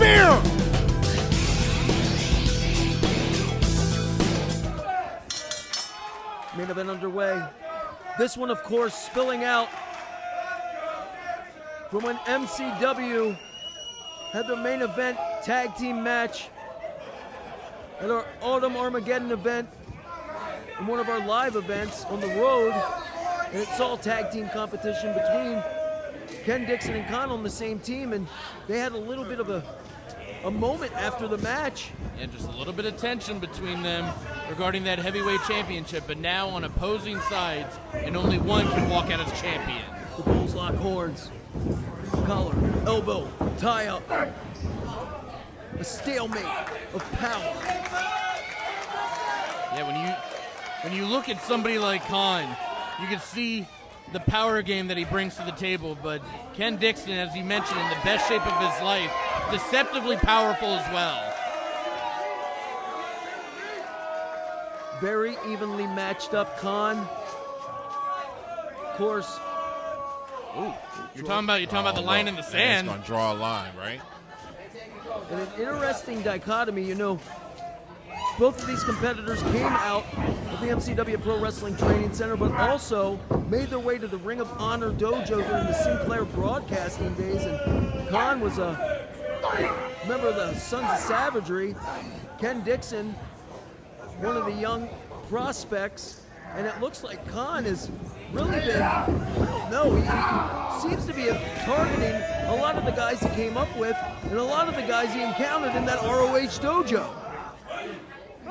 spear! Main event underway. This one, of course, spilling out from when MCW had their main event tag team match at our Autumn Armageddon event and one of our live events on the road. And it saw tag team competition between Ken Dixon and Kaun on the same team, and they had a little bit of a moment after the match. And just a little bit of tension between them regarding that heavyweight championship, but now on opposing sides, and only one can walk out as champion. The Bulls lock horns, collar, elbow, tie up, a stalemate of power. Yeah, when you look at somebody like Kaun, you can see the power game that he brings to the table, but Ken Dixon, as you mentioned, in the best shape of his life, deceptively powerful as well. Very evenly matched up Kaun. Of course. Ooh, you're talking about the line in the sand. It's gonna draw a line, right? And an interesting dichotomy, you know, both of these competitors came out of the MCW Pro Wrestling Training Center, but also made their way to the Ring of Honor dojo during the Sinclair broadcasting days. And Kaun was a member of the Sons of Savagery. Ken Dixon, one of the young prospects, and it looks like Kaun has really been, I don't know, he seems to be targeting a lot of the guys he came up with and a lot of the guys he encountered in that ROH dojo. I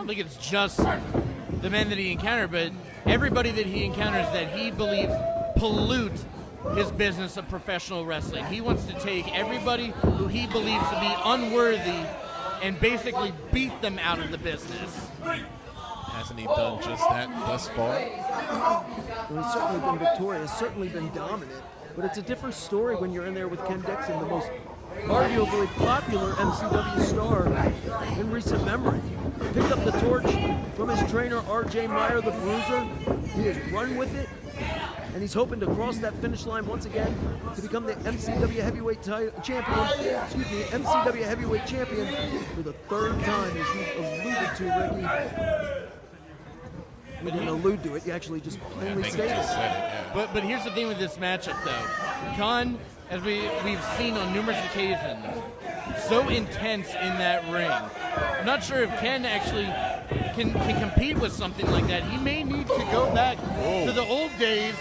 don't think it's just the men that he encountered, but everybody that he encounters that he believes pollute his business of professional wrestling. He wants to take everybody who he believes to be unworthy and basically beat them out of the business. Hasn't he done just that thus far? Well, he's certainly been victorious, certainly been dominant, but it's a different story when you're in there with Ken Dixon, the most arguably popular MCW star in recent memory. Picked up the torch from his trainer, RJ Meyer, the Bruiser. He has run with it, and he's hoping to cross that finish line once again to become the MCW Heavyweight MCW Heavyweight Champion for the third time, as you alluded to, Ricky. We didn't allude to it, you actually just plainly stated it. But here's the thing with this matchup, though. Kaun, as we've seen on numerous occasions, so intense in that ring. I'm not sure if Ken actually can compete with something like that. He may need to go back to the old days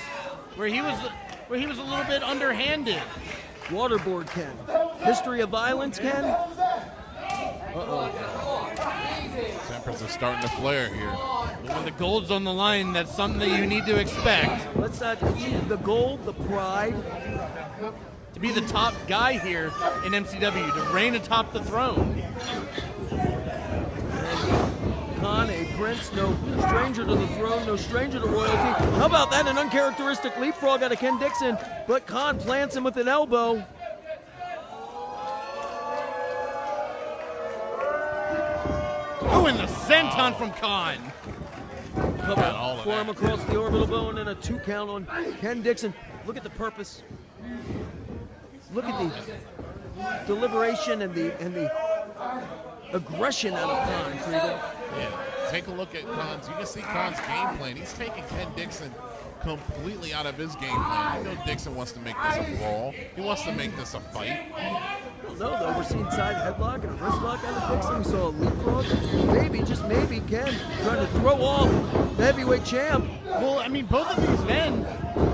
where he was a little bit underhanded. Waterboard Ken. History of violence Ken. Tempers are starting to flare here. When the gold's on the line, that's something that you need to expect. Let's not achieve the gold, the pride. To be the top guy here in MCW, to reign atop the throne. Kaun, a prince, no stranger to the throne, no stranger to royalty. How about that? An uncharacteristic leapfrog out of Ken Dixon, but Kaun plants him with an elbow. Oh, and the senton from Kaun. Cover forearm across the orbital bone and a 2 count on Ken Dixon. Look at the purpose. Look at the deliberation and the aggression out of Kaun, Guido. Yeah, take a look at Kaun's. You can see Kaun's game plan. He's taking Ken Dixon completely out of his game plan. You know Dixon wants to make this a brawl. He wants to make this a fight. No, though, we're seeing side headlock and a wrist lock out of Dixon. We saw a leapfrog. Maybe, just maybe, Ken trying to throw off the heavyweight champ. Well, I mean, both of these men,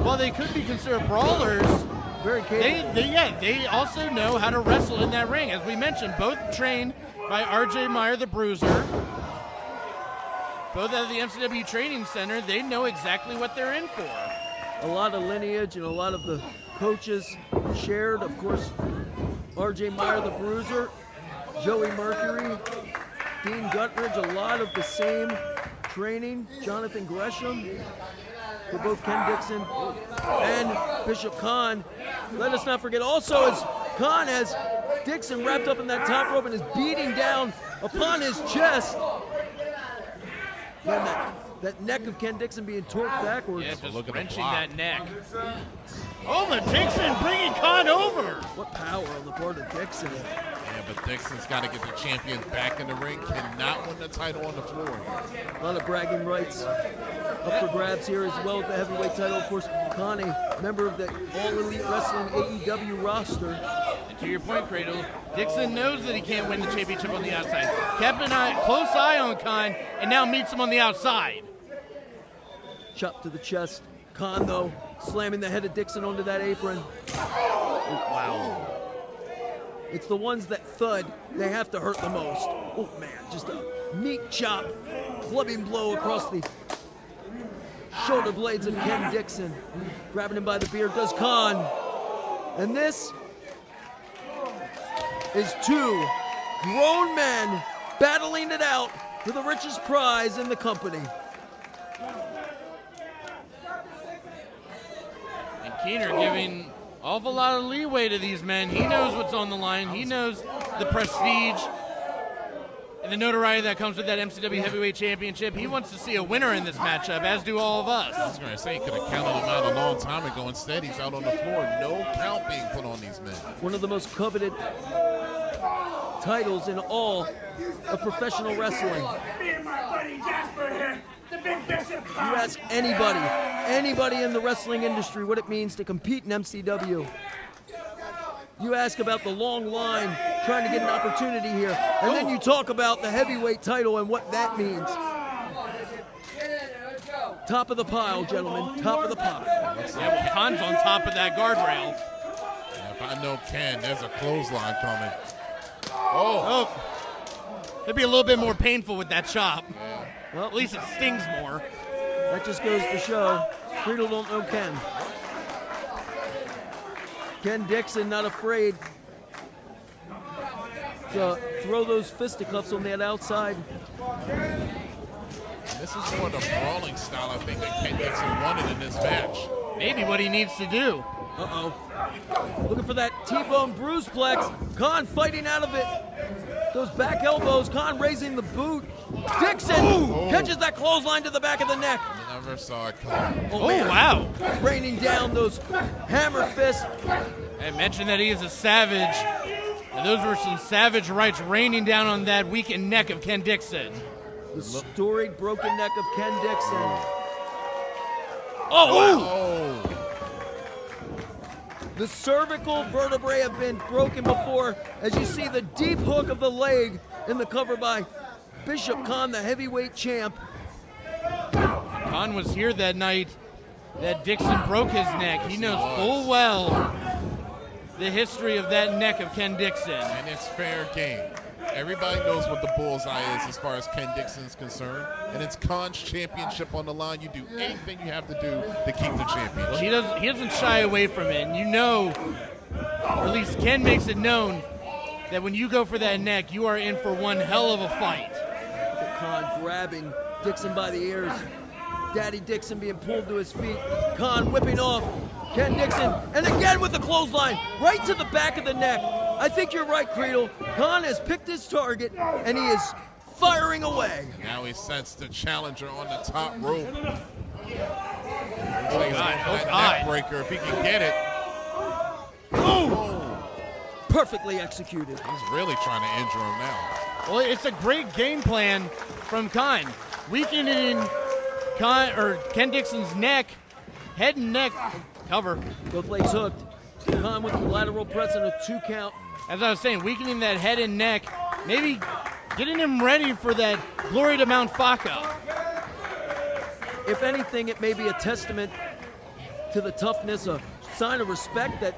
while they could be considered brawlers, very capable. They also know how to wrestle in that ring. As we mentioned, both trained by RJ Meyer, the Bruiser. Both out of the MCW Training Center. They know exactly what they're in for. A lot of lineage and a lot of the coaches shared. Of course, RJ Meyer, the Bruiser, Joey Mercury, Dean Guttridge, a lot of the same training. Jonathan Gresham for both Ken Dixon and Bishop Kaun. Let us not forget also, as Kaun has Dixon wrapped up in that top rope and is beating down upon his chest. And that neck of Ken Dixon being torqued backwards. Yeah, just wrenching that neck. Oh, but Dixon bringing Kaun over. What power on the part of Dixon. Yeah, but Dixon's got to get the champion back in the ring. Cannot win the title on the floor. A lot of bragging rights up for grabs here as well with the heavyweight title. Of course, Kaun, a member of the All Elite Wrestling AEW roster. And to your point, Cradle, Dixon knows that he can't win the championship on the outside. Kept a close eye on Kaun, and now meets him on the outside. Chop to the chest. Kaun, though, slamming the head of Dixon onto that apron. Wow. It's the ones that thud, they have to hurt the most. Oh, man, just a meat chop, clubbing blow across the shoulder blades of Ken Dixon. Grabbing him by the beard does Kaun. And this is two grown men battling it out for the richest prize in the company. And Keener giving awful lot of leeway to these men. He knows what's on the line. He knows the prestige and the notoriety that comes with that MCW Heavyweight Championship. He wants to see a winner in this matchup, as do all of us. I was going to say, he could have counted him out a long time ago. Instead, he's out on the floor. No count being put on these men. One of the most coveted titles in all of professional wrestling. You ask anybody in the wrestling industry what it means to compete in MCW. You ask about the long line trying to get an opportunity here, and then you talk about the heavyweight title and what that means. Top of the pile, gentlemen, top of the pile. Yeah, well, Kaun's on top of that guardrail. Yeah, if I know Ken, there's a clothesline coming. Oh. It'd be a little bit more painful with that chop. Yeah. Well, At least it stings more. that just goes to show Friedel don't know Ken. Ken Dixon not afraid to throw those fisticuffs on that outside. This is more the brawling style, I think, that Ken Dixon wanted in this match. Maybe what he needs to do. Uh-oh. Looking for that T-bone bruise plex. Kaun fighting out of it. Those back elbows. Kaun raising the boot. Dixon catches that clothesline to the back of the neck. Never saw it coming. Oh, wow. Raining down those hammer fists. I mentioned that he is a savage. And those were some savage rights raining down on that weakened neck of Ken Dixon. The storied broken neck of Ken Dixon. Oh, wow. The cervical vertebrae have been broken before, as you see the deep hook of the leg in the cover by Bishop Kaun, the heavyweight champ. Kaun was here that night that Dixon broke his neck. He knows full well the history of that neck of Ken Dixon. And it's fair game. Everybody knows what the bullseye is as far as Ken Dixon is concerned. And it's Kaun's championship on the line. You do anything you have to do to keep the championship. Well, he doesn't shy away from it. And you know, or at least Ken makes it known, that when you go for that neck, you are in for one hell of a fight. Look at Kaun grabbing Dixon by the ears. Daddy Dixon being pulled to his feet. Kaun whipping off Ken Dixon. And again with the clothesline, right to the back of the neck. I think you're right, Cradle. Kaun has picked his target, and he is firing away. Now he sets the challenger on the top rope. Oh, God. That neck breaker, if he can get it. Perfectly executed. He's really trying to injure him now. Well, it's a great game plan from Kaun. Weakening Ken Dixon's neck, head and neck cover. Both legs hooked. Kaun with the lateral press and a 2 count. As I was saying, weakening that head and neck, maybe getting him ready for that glory to Mount Faca. If anything, it may be a testament to the toughness, a sign of respect that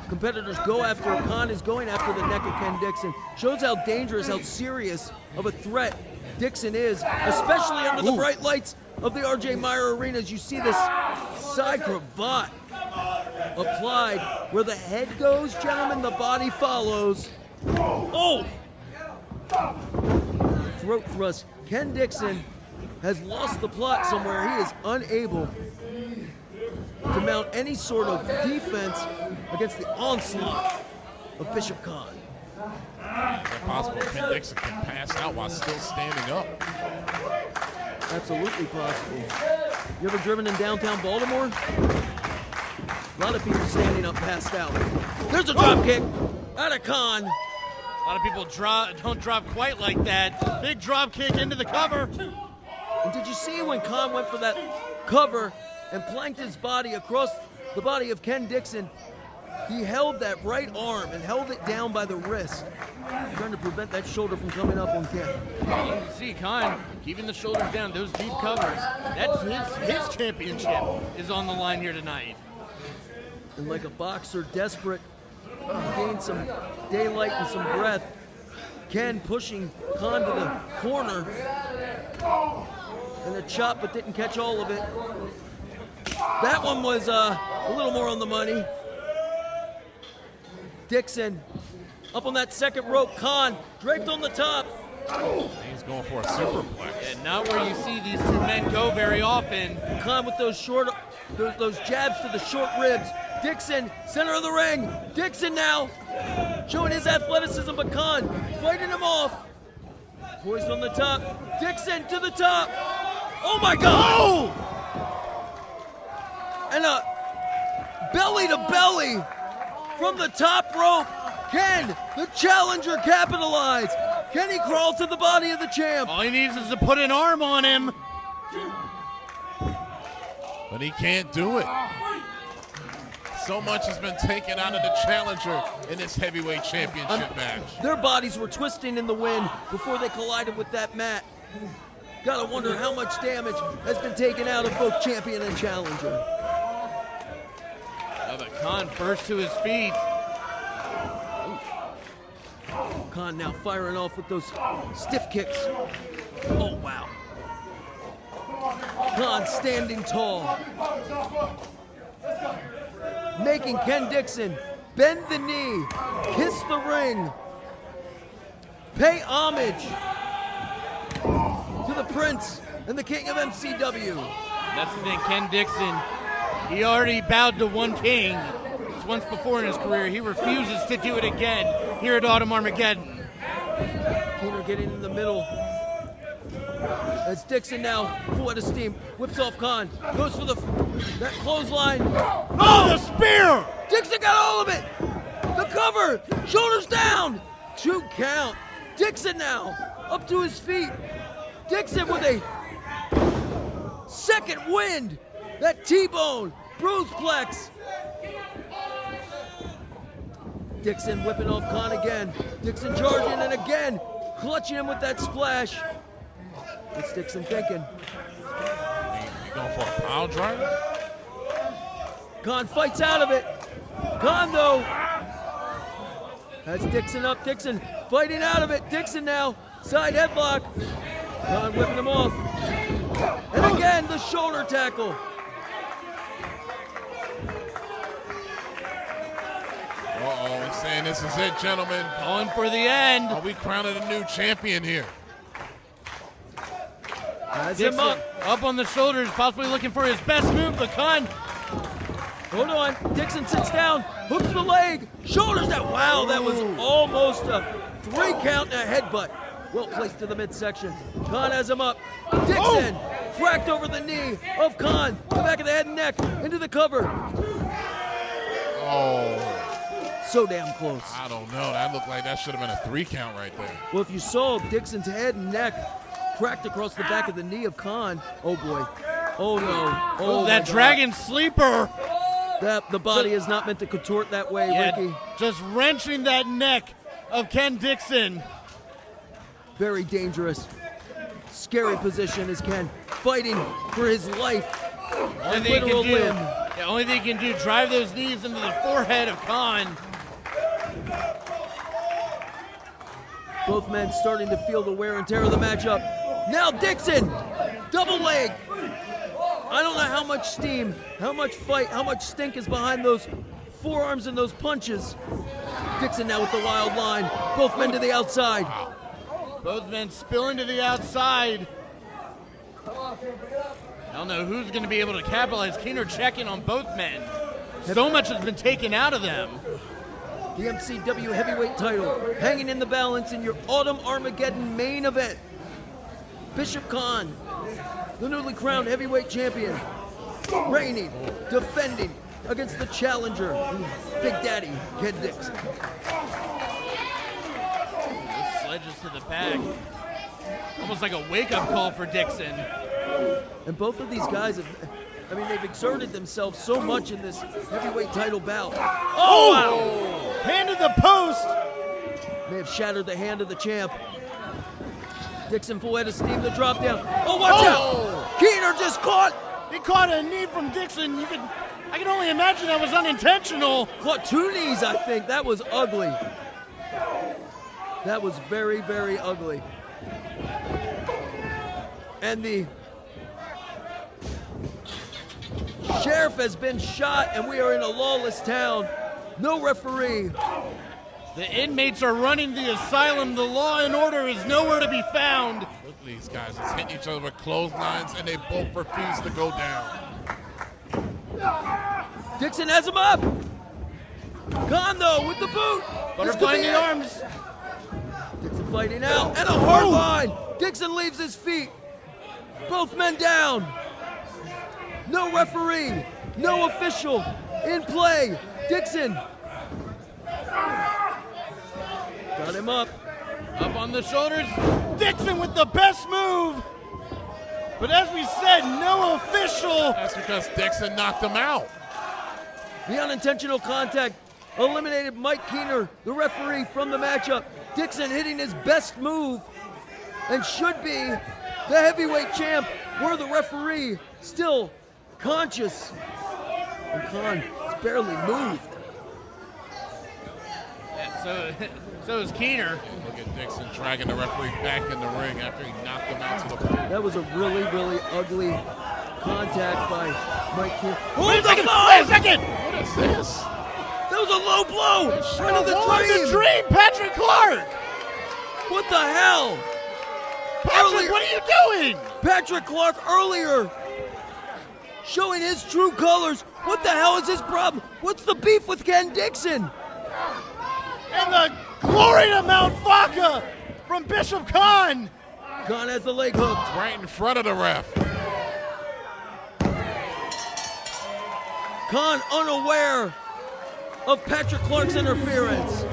competitors go after. Kaun is going after the neck of Ken Dixon. Shows how dangerous, how serious of a threat Dixon is, especially under the bright lights of the RJ Meyer Arena. As you see this side cravat applied where the head goes, gentlemen, the body follows. Oh! Throat thrust. Ken Dixon has lost the plot somewhere. He is unable to mount any sort of defense against the onslaught of Bishop Kaun. Is it possible Ken Dixon can pass out while still standing up? Absolutely possible. You ever driven in downtown Baltimore? A lot of people standing up passed out. There's a drop kick out of Kaun. lot of people don't drop quite like that. Big drop kick into the cover. And did you see when Kaun went for that cover and planked his body across the body of Ken Dixon? He held that right arm and held it down by the wrist, trying to prevent that shoulder from coming up on Ken. You can see Kaun keeping the shoulders down, those deep covers. That's his championship is on the line here tonight. And like a boxer desperate to gain some daylight and some breath, Ken pushing Kaun to the corner. And a chop, but didn't catch all of it. That one was a little more on the money. Dixon up on that second rope. Kaun draped on the top. He's going for a superplex. And not where you see these two men go very often. Kaun with those jabs to the short ribs. Dixon, center of the ring. Dixon now showing his athleticism, but Kaun fighting him off. Poised on the top. Dixon to the top. Oh my God! Oh! And a belly to belly from the top rope. Can the challenger capitalize? Can he crawl to the body of the champ? All he needs is to put an arm on him. But he can't do it. So much has been taken out of the challenger in this heavyweight championship match. Their bodies were twisting in the wind before they collided with that mat. Gotta wonder how much damage has been taken out of both champion and challenger. But Kaun first to his feet. Kaun now firing off with those stiff kicks. Oh, wow. Kaun standing tall. Making Ken Dixon bend the knee, kiss the ring, pay homage to the Prince and the King of MCW. That's the thing, Ken Dixon, he already bowed to one king once before in his career. He refuses to do it again here at Autumn Armageddon. Keener getting in the middle. As Dixon now, full out of steam, whips off Kaun, goes for that clothesline. Oh, the spear! Dixon got all of it! The cover, shoulders down, 2 count. Dixon now, up to his feet. Dixon with a second wind. That T-bone, bruiseplex. Dixon whipping off Kaun again. Dixon charging and again, clutching him with that splash. What's Dixon thinking? He going for a power driver? Kaun fights out of it. Kaun, though, has Dixon up. Dixon fighting out of it. Dixon now, side headlock. Kaun whipping him off. And again, the shoulder tackle. Uh-oh, he's saying this is it, gentlemen. Going for the end. Are we crowning a new champion here? Has him Dixon up on the shoulders, possibly looking for his best move, but Kaun. Hold on. Dixon sits down, hooks the leg, shoulders down. Wow, that was almost a 3 count and a headbutt. Well placed to the midsection. Kaun has him up. Dixon cracked over the knee of Kaun. The back of the head and neck into the cover. Oh. So damn close. I don't know. That looked like that should have been a 3 count right there. Well, if you saw Dixon's head and neck cracked across the back of the knee of Kaun, oh boy. Oh no. Oh, that dragon sleeper. The body is not meant to contort that way, Ricky. Just wrenching that neck of Ken Dixon. Very dangerous. Scary position as Ken fighting for his life. Only thing he can do, the only thing he can do, drive those knees into the forehead of Kaun. Both men starting to feel the wear and tear of the matchup. Now Dixon, double leg. I don't know how much steam, how much fight, how much stink is behind those forearms and those punches. Dixon now with the wild line. Both men to the outside. Both men spilling to the outside. I don't know who's going to be able to capitalize. Keener checking on both men. So much has been taken out of them. The MCW Heavyweight title hanging in the balance in your Autumn Armageddon main event. Bishop Kaun, the newly crowned heavyweight champion, reigning, defending against the challenger, Big Daddy Ken Dixon. sledges to the back. Almost like a wake-up call for Dixon. And both of these guys have, I mean, they've exerted themselves so much in this heavyweight title bout. Oh, wow. Hand to the post. May have shattered the hand of the champ. Dixon full head of steam, the drop down. Oh, watch out! Keener just caught. He caught a knee from Dixon. I can only imagine that was unintentional. Caught 2 knees, I think. That was ugly. That was very, very ugly. And the sheriff has been shot, and we are in a lawless town. No referee. The inmates are running the asylum. The law and order is nowhere to be found. Look at these guys. It's hitting each other with clotheslines, and they both refuse to go down. Dixon has him up. Kaun, though, with the boot. Butterfly in the arms. Dixon fighting out, and a hard line. Dixon leaves his feet. Both men down. No referee. No official in play. Dixon. Got him up. Up on the shoulders. Dixon with the best move. But as we said, no official. That's because Dixon knocked him out. The unintentional contact eliminated Mike Keener, the referee, from the matchup. Dixon hitting his best move and should be the heavyweight champ, were the referee still conscious. And Kaun has barely moved. Yeah, so is Keener. Look at Dixon dragging the referee back in the ring after he knocked him out to the floor. That was a really, really ugly contact by Mike Keener. Wait a second! Wait a second! What is this? That was a low blow! Right on the Dream! Patrick Clark! What the hell? Patrick, what are you doing? Patrick Clark earlier showing his true colors. What the hell is his problem? What's the beef with Ken Dixon? And the glory to Mount Vaca from Bishop Kaun. Kaun has the leg hooked. Right in front of the ref. Kaun unaware of Patrick Clark's interference.